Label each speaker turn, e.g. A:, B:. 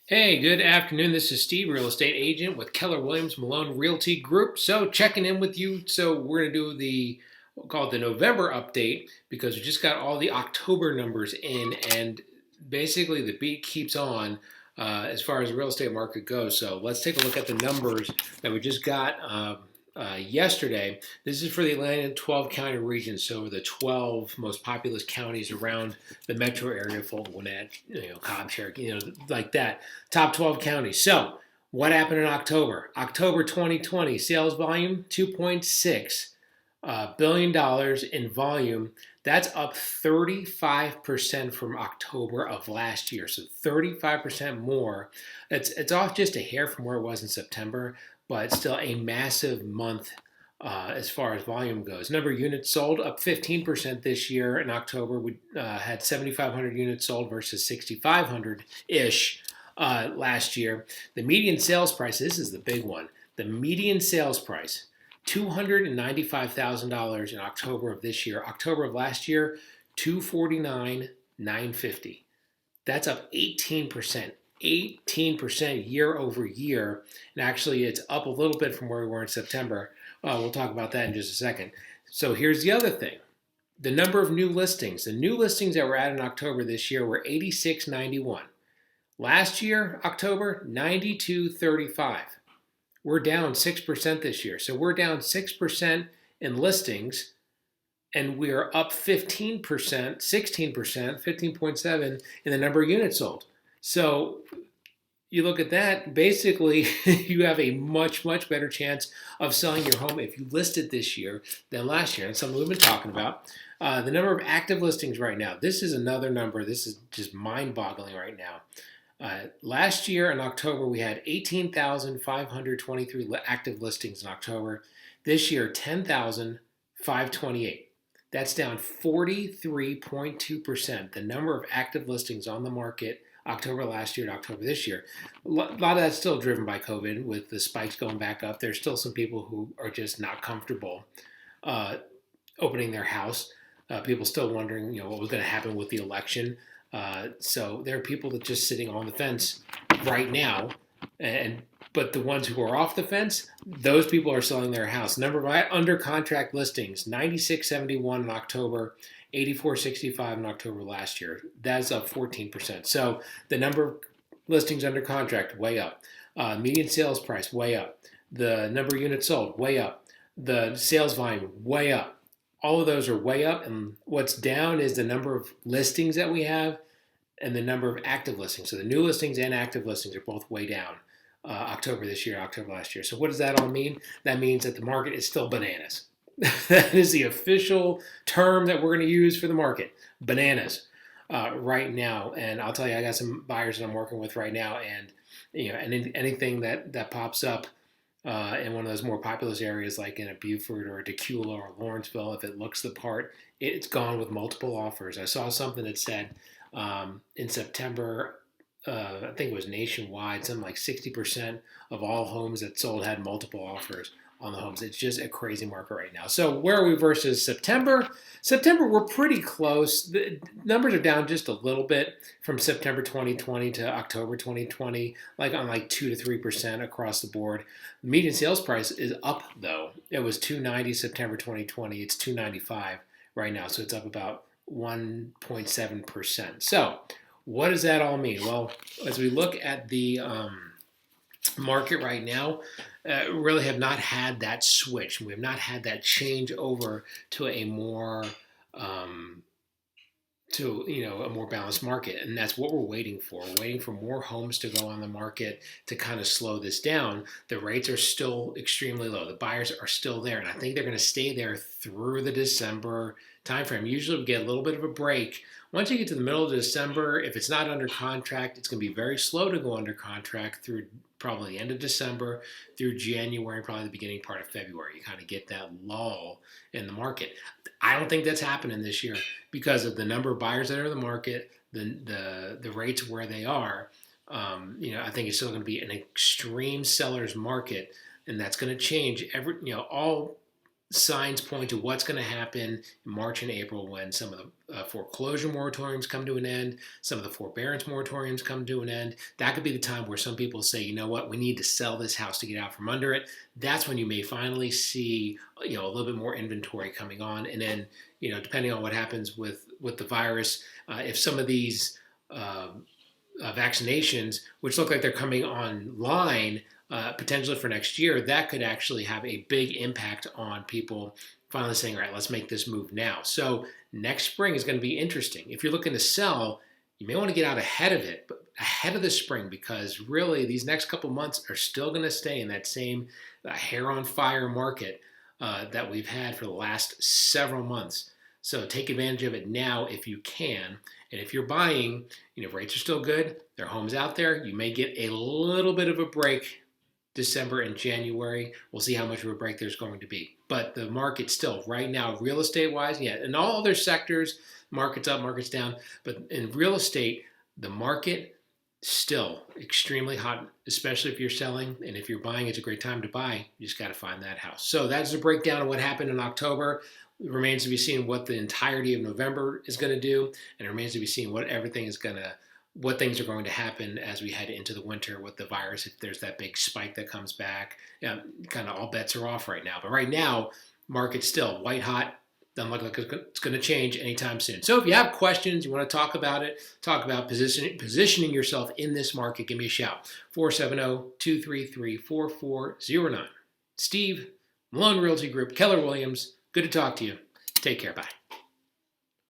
A: Hey, good afternoon. This is Steve, real estate agent with Keller Williams Malone Realty Group. So, checking in with you. So, we're going to do the we'll call it the November update because we just got all the October numbers in, and basically the beat keeps on as far as the real estate market goes. So, let's take a look at the numbers that we just got. Yesterday. This is for the Atlanta 12 county region, so the 12 most populous counties around the metro area, Fulton, Gwinnett, Cobb, Cherokee, like that. Top 12 counties. So, what happened in October? October 2020, sales volume $2.6 billion dollars in volume. That's up 35% from October of last year. So 35% more. It's off just a hair from where it was in September, but still a massive month as far as volume goes. Number of units sold up 15% this year. In October, we had 7,500 units sold versus 6,500 ish last year. The median sales price, this is the big one. The median sales price, $295,000 in October of this year. October of last year, $249,950. That's up 18%. 18% year over year. And actually, it's up a little bit from where we were in September. We'll talk about that in just a second. So here's the other thing. The number of new listings. The new listings that were added in October this year were 8691. Last year, October, 9235. We're down 6% this year. So we're down 6% in listings, and we're up 15%, 16%, 15.7 in the number of units sold. So you look at that, basically, you have a much, much better chance of selling your home if you list it this year than last year. And something we've been talking about. The number of active listings right now. This is another number. This is just mind-boggling right now. Last year in October, we had 18,523 active listings in October. This year, 10,528. That's down 43.2%. The number of active listings on the market October last year to October this year. A lot of that's still driven by COVID with the spikes going back up. There's still some people who are just not comfortable opening their house. People still wondering, what was going to happen with the election. So there are people that are just sitting on the fence right now, but the ones who are off the fence, those people are selling their house. Number of under contract listings, 9671 in October, 8465 in October last year. That's up 14%. So the number of listings under contract, way up. Median sales price, way up. The number of units sold, way up. The sales volume, way up. All of those are way up. And what's down is the number of listings that we have and the number of active listings. So the new listings and active listings are both way down. October this year, October last year. So what does that all mean? That means that the market is still bananas. That is the official term that we're going to use for the market. Bananas right now. And I'll tell you, I got some buyers that I'm working with right now, and anything that pops up in one of those more populous areas like in a Beaufort or a Decula or Lawrenceville, if it looks the part, it's gone with multiple offers. I saw something that said in September, I think it was nationwide, something like 60% of all homes that sold had multiple offers on the homes. It's just a crazy market right now. So where are we versus September? September, we're pretty close. The numbers are down just a little bit from September 2020 to October 2020, on 2 to 3% across the board. The median sales price is up though. It was 290 September 2020. It's 295 right now. So it's up about 1.7%. So what does that all mean? Well, as we look at the market right now, really have not had that switch. We have not had that change over to a more a more balanced market, and that's what we're waiting for. We're waiting for more homes to go on the market to kind of slow this down. The rates are still extremely low. The buyers are still there, and I think they're going to stay there through the December timeframe. Usually, we get a little bit of a break. Once you get to the middle of December, if it's not under contract, it's going to be very slow to go under contract through probably the end of December through January, probably the beginning part of February. You kind of get that lull in the market. I don't think that's happening this year because of the number of buyers that are in the market, the rates where they are. I think it's still going to be an extreme seller's market, and that's going to change all signs point to what's going to happen in March and April when some of the foreclosure moratoriums come to an end, some of the forbearance moratoriums come to an end. That could be the time where some people say, you know what, we need to sell this house to get out from under it. That's when you may finally see, a little bit more inventory coming on. And then, depending on what happens with the virus, if some of these vaccinations, which look like they're coming online, potentially for next year, that could actually have a big impact on people finally saying, all right, let's make this move now. So next spring is going to be interesting. If you're looking to sell, you may want to get out ahead of it, but ahead of the spring, because really these next couple months are still going to stay in that same hair on fire market that we've had for the last several months. So take advantage of it now if you can. And if you're buying, rates are still good, there are homes out there, you may get a little bit of a break December and January. We'll see how much of a break there's going to be. But the market still, right now, real estate wise, yeah, in all other sectors, market's up, market's down. But in real estate, the market still extremely hot, especially if you're selling. And if you're buying, it's a great time to buy. You just got to find that house. So that's a breakdown of what happened in October. It remains to be seen what the entirety of November is going to do. And it remains to be seen what things are going to happen as we head into the winter with the virus. If there's that big spike that comes back, kind of all bets are off right now. But right now, market's still white hot. Doesn't look like it's going to change anytime soon. So if you have questions, you want to talk about it, talk about positioning yourself in this market, give me a shout. 470-233-4409. Steve, Malone Realty Group, Keller Williams. Good to talk to you. Take care. Bye.